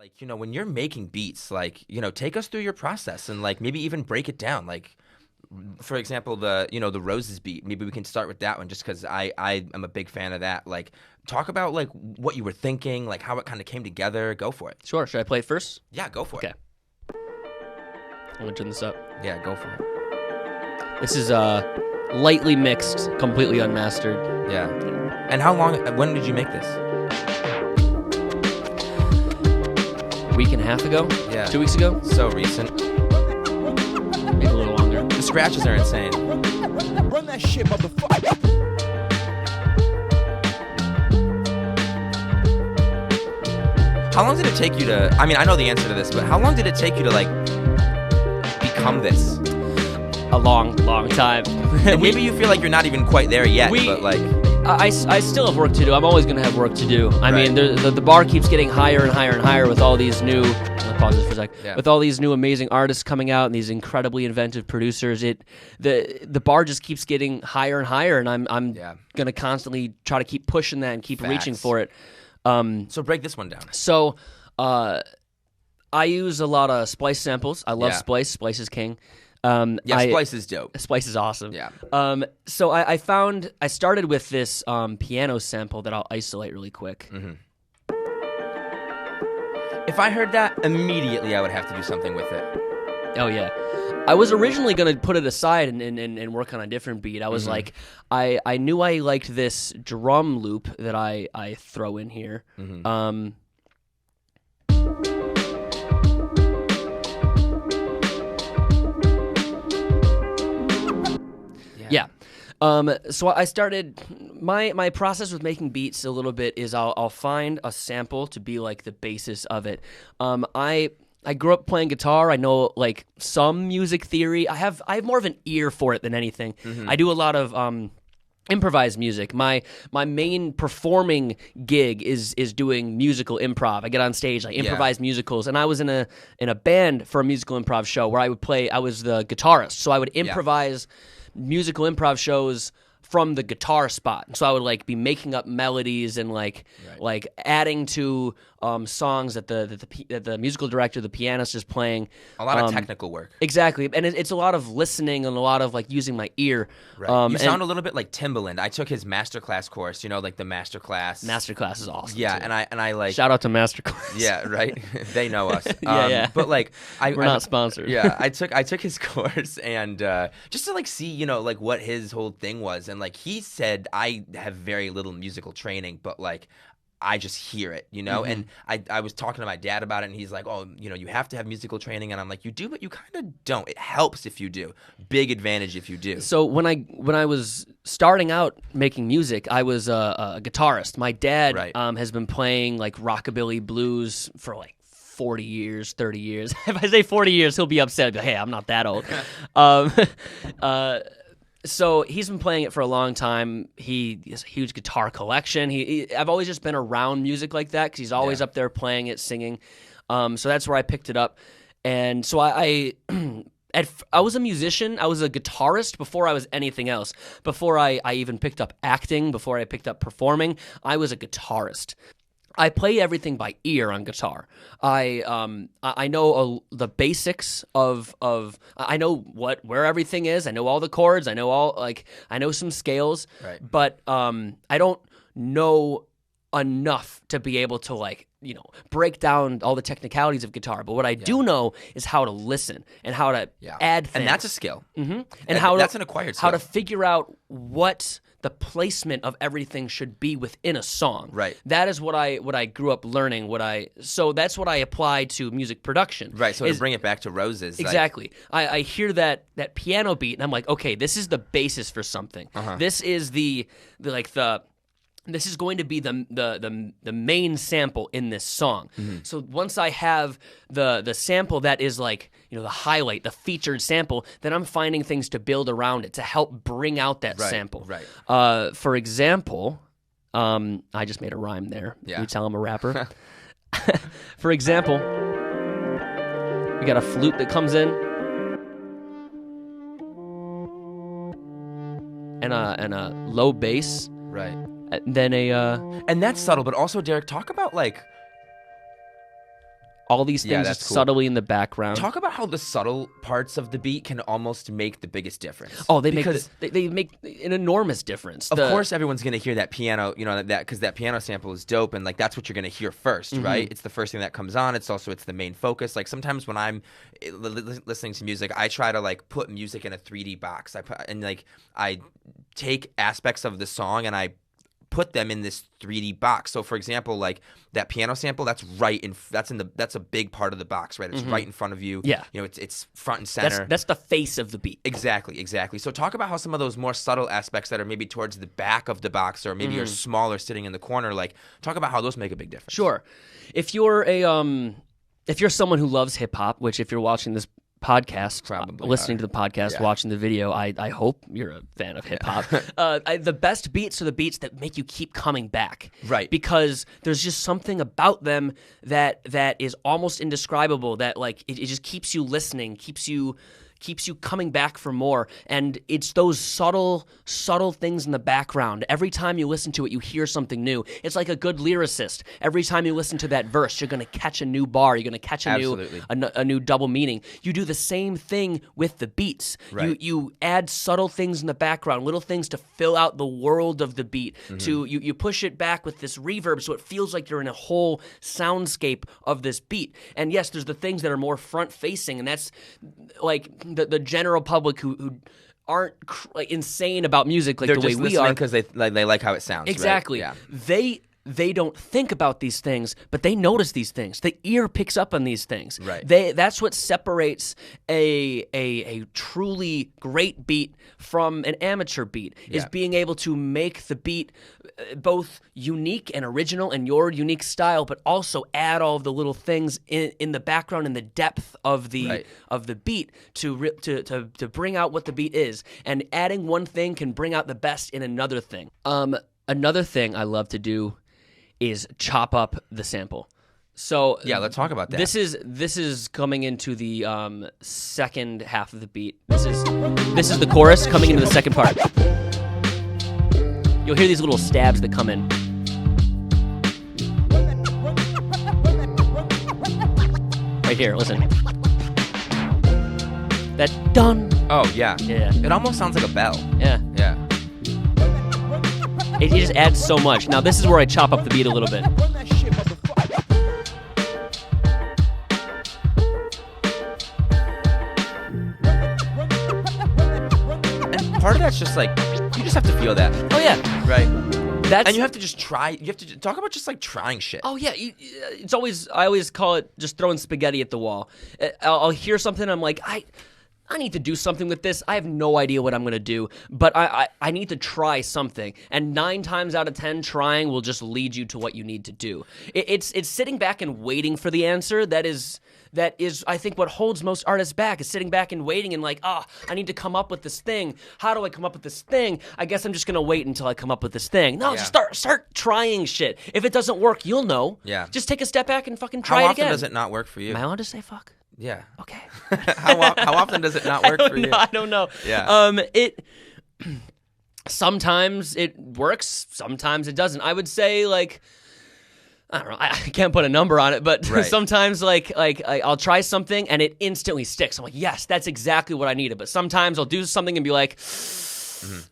Like, when you're making beats, like, take us through your process and like maybe even break it down. Like, for example, the Roses beat. Maybe we can start with that one just because I am a big fan of that. Like, talk about like what you were thinking, like how it kind of came together. Go for it. Sure. Should I play it first? Yeah, go for Okay. I'm gonna turn this up. it. Yeah, go for it. This is lightly mixed, completely unmastered. Yeah. And when did you make this? A week and a half ago? Yeah. 2 weeks ago? So recent. Maybe a little longer. The scratches are insane. Run that shit, motherfucker. How long did it take you to, I know the answer to this, but how long did it take you to like become this? A long, long time. And maybe you feel like you're not even quite there yet, We- but like, I still have work to do. I'm always going to have work to do. I mean, the bar keeps getting higher and higher and higher with all these new... I'll pause this for a sec. Yeah. With all these new amazing artists coming out and these incredibly inventive producers, the bar just keeps getting higher and higher, and I'm going to constantly try to keep pushing that and keep reaching Facts. for it. so break this one down. So, I use a lot of Splice samples. I love Yeah. Splice. Splice is king. Splice is dope. Splice is awesome. Yeah. So I started with this piano sample that I'll isolate really quick. Mm-hmm. If I heard that, immediately I would have to do something with it. Oh yeah. I was originally gonna put it aside and work on a different beat. I was like, I knew I liked this drum loop that I throw in here. Yeah. So I started my process with making beats a little bit is I'll find a sample to be like the basis of it. I grew up playing guitar. I know like some music theory. I have more of an ear for it than anything. I do a lot of improvised music. My main performing gig is doing musical improv. I get on stage, I improvise musicals, and I was in a band for a musical improv show where I was the guitarist, so I would improvise musical improv shows from the guitar spot. So I would like be making up melodies and like adding to songs that the musical director, the pianist, is playing. A lot of technical work. Exactly, and it's a lot of listening and a lot of like using my ear. Right. You sound a little bit like Timbaland. I took his masterclass course. Like the masterclass. Masterclass is awesome. Yeah, too. and I like. Shout out to Masterclass. Yeah, right. They know us. Yeah. But like, We're not sponsored. Yeah, I took his course and just to like see like what his whole thing was, and like he said I have very little musical training, but like I just hear it, and I was talking to my dad about it, and he's like, oh, you have to have musical training, and I'm like, you do, but you kind of don't. It helps if you do. Big advantage if you do. So when I was starting out making music, I was a guitarist. My dad has been playing like rockabilly blues for like 40 years, 30 years. If I say 40 years, he'll be upset. But hey, I'm not that old. So he's been playing it for a long time. He has a huge guitar collection. I've always just been around music like that because he's always up there playing it, singing. So that's where I picked it up. And so I was a musician. I was a guitarist before I was anything else. Before I even picked up acting, before I picked up performing, I was a guitarist. I play everything by ear on guitar. I know the basics of I know where everything is. I know all the chords. I know some scales. Right. But I don't know enough to be able to break down all the technicalities of guitar. But what I do know is how to listen and how to add things. And that's a skill. And that's an acquired skill. How to figure out what the placement of everything should be within a song. Right. That is what I grew up learning. So that's what I apply to music production. Right. So to bring it back to Roses. Exactly. I hear that piano beat and I'm like, okay, this is the basis for something. This is this is going to be the main sample in this song. So once I have the sample that is like, the highlight, the featured sample, then I'm finding things to build around it to help bring out that sample. Right. For example, I just made a rhyme there. Yeah. You tell I'm a rapper. For example, we got a flute that comes in. And a low bass. Right. Then and that's subtle, but also, Derek, talk about like all these things that's just cool. subtly in the background. Talk about how the subtle parts of the beat can almost make the biggest difference. Oh, they because make an enormous difference. of course everyone's gonna hear that piano, that because that piano sample is dope, and like that's what you're gonna hear first, right? It's the first thing that comes on. It's the main focus. Like sometimes when I'm listening to music, I try to like put music in a 3D box. I take aspects of the song and I put them in this 3D box. So for example, like that piano sample, that's a big part of the box, right? It's right in front of you. Yeah. It's front and center. That's the face of the beat. Exactly. So talk about how some of those more subtle aspects that are maybe towards the back of the box or maybe are smaller sitting in the corner, like talk about how those make a big difference. Sure. If you're someone who loves hip hop, which if you're watching this podcast, Probably listening to the podcast, watching the video, I hope you're a fan of hip hop. The best beats are the beats that make you keep coming back, Right. Because there's just something about them that is almost indescribable. That like it just keeps you listening, keeps you coming back for more. And it's those subtle things in the background. Every time you listen to it, you hear something new. It's like a good lyricist. Every time you listen to that verse, you're going to catch a new bar. You're going to catch a new double meaning. You do the same thing with the beats. Right. You add subtle things in the background, little things to fill out the world of the beat. You push it back with this reverb so it feels like you're in a whole soundscape of this beat. And yes, there's the things that are more front-facing, and that's like the general public who aren't like insane about music like They're the way just we are, because they like how it sounds. exactly. Right? Yeah. They don't think about these things, but they notice these things. The ear picks up on these things. Right. That's what separates a truly great beat from an amateur beat, is being able to make the beat both unique and original in your unique style, but also add all of the little things in the background and the depth of the beat to bring out what the beat is. And adding one thing can bring out the best in another thing. Another thing I love to do is chop up the sample. So Yeah, let's talk about that. This is coming into the second half of the beat. This is the chorus coming into the second part. You'll hear these little stabs that come in. Right here, listen. That done. Oh yeah. Yeah. It almost sounds like a bell. Yeah. Yeah. It just adds so much. Now this is where I chop up the beat a little bit. Run that shit, motherfucker. And part of that's just like you just have to feel that, Oh yeah. right? That's And you have to just try. You have to talk about just like trying shit. Oh yeah, I always call it just throwing spaghetti at the wall. I'll hear something, I'm like, I need to do something with this. I have no idea what I'm going to do, but I need to try something. And 9 times out of 10, trying will just lead you to what you need to do. It's sitting back and waiting for the answer that is, I think, what holds most artists back, is sitting back and waiting and like, I need to come up with this thing. How do I come up with this thing? I guess I'm just going to wait until I come up with this thing. No, just start trying shit. If it doesn't work, you'll know. Yeah. Just take a step back and fucking try How it often again. does it not work for you? Am I allowed to say fuck? Yeah. Okay. How often does it not work for you? I don't know. Yeah. Sometimes it works, sometimes it doesn't. I would say like, I don't know. I can't put a number on it, but Right. sometimes like I'll try something and it instantly sticks. I'm like, yes, that's exactly what I needed. But sometimes I'll do something and be like,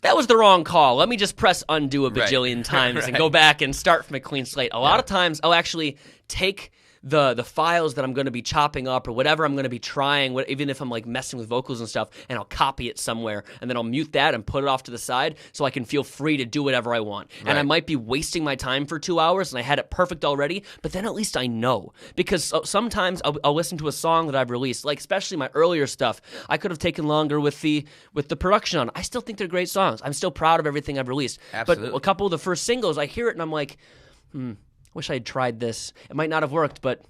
that was the wrong call. Let me just press undo a bajillion times and go back and start from a clean slate. A lot of times I'll actually take the files that I'm going to be chopping up or whatever I'm going to be trying, even if I'm like messing with vocals and stuff, and I'll copy it somewhere, and then I'll mute that and put it off to the side so I can feel free to do whatever I want. Right. And I might be wasting my time for 2 hours and I had it perfect already, but then at least I know. Because sometimes I'll listen to a song that I've released, like especially my earlier stuff, I could have taken longer with the production on. I still think they're great songs. I'm still proud of everything I've released. Absolutely. But a couple of the first singles, I hear it and I'm like, wish I had tried this. It might not have worked, but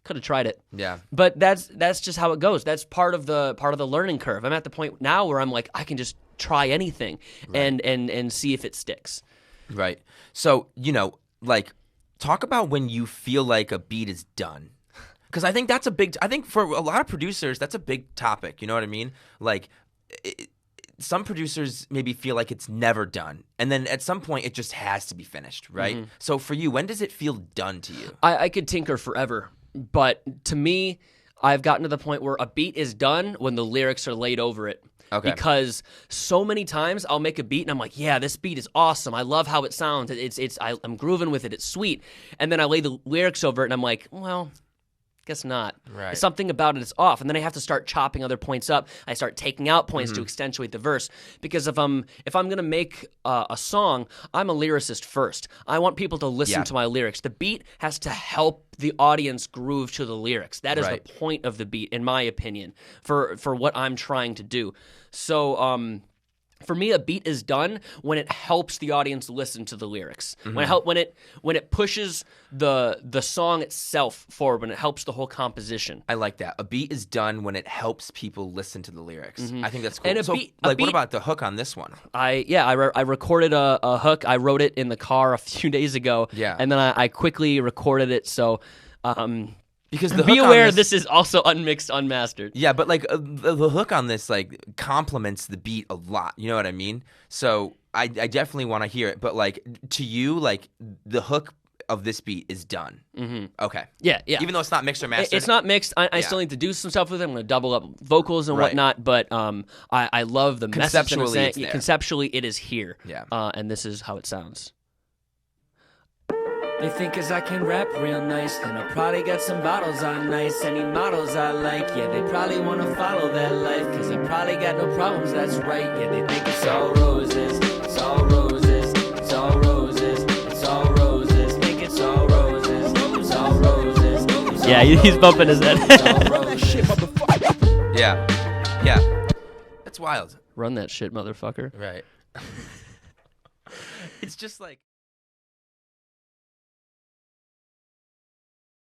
could have tried it. Yeah. But that's just how it goes. That's part of the learning curve. I'm at the point now where I'm like, I can just try anything and see if it sticks. Right. So, like, talk about when you feel like a beat is done. Because I think that's I think for a lot of producers, that's a big topic. You know what I mean? Like, some producers maybe feel like it's never done. And then at some point, it just has to be finished, right? So for you, when does it feel done to you? I could tinker forever. But to me, I've gotten to the point where a beat is done when the lyrics are laid over it. Okay. Because so many times I'll make a beat and I'm like, yeah, this beat is awesome. I love how it sounds. I'm grooving with it. It's sweet. And then I lay the lyrics over it and I'm like, well, guess not. Right. Something about it is off. And then I have to start chopping other points up. I start taking out points to accentuate the verse. Because if I'm going to make a song, I'm a lyricist first. I want people to listen to my lyrics. The beat has to help the audience groove to the lyrics. That is the point of the beat, in my opinion, for what I'm trying to do. So, for me, a beat is done when it helps the audience listen to the lyrics. When it pushes the song itself forward, when it helps the whole composition. I like that. A beat is done when it helps people listen to the lyrics. I think that's cool. And what about the hook on this one? I recorded a hook. I wrote it in the car a few days ago. Yeah. And then I quickly recorded it. So. Because the be hook aware, on this is also unmixed, unmastered. Yeah, but like the hook on this like complements the beat a lot. You know what I mean? So I definitely want to hear it. But like to you, like the hook of this beat is done. Okay. Yeah. Even though it's not mixed or mastered. It's not mixed. I still need to do some stuff with it. I'm going to double up vocals and whatnot. But I love the message. Conceptually, it's there. Conceptually, it is here. Yeah. And this is how it sounds. They think 'cause I can rap real nice, then I probably got some bottles on nice. Any models I like, yeah, they probably wanna follow that life, 'cause I probably got no problems, that's right. Yeah, they think it's all roses, it's all roses, it's all roses, it's all roses. Think it's all roses, it's all roses, it's Yeah, all he's bumping his head. Run that shit, motherfucker. Yeah. That's wild. Run that shit, motherfucker. Right. It's just like.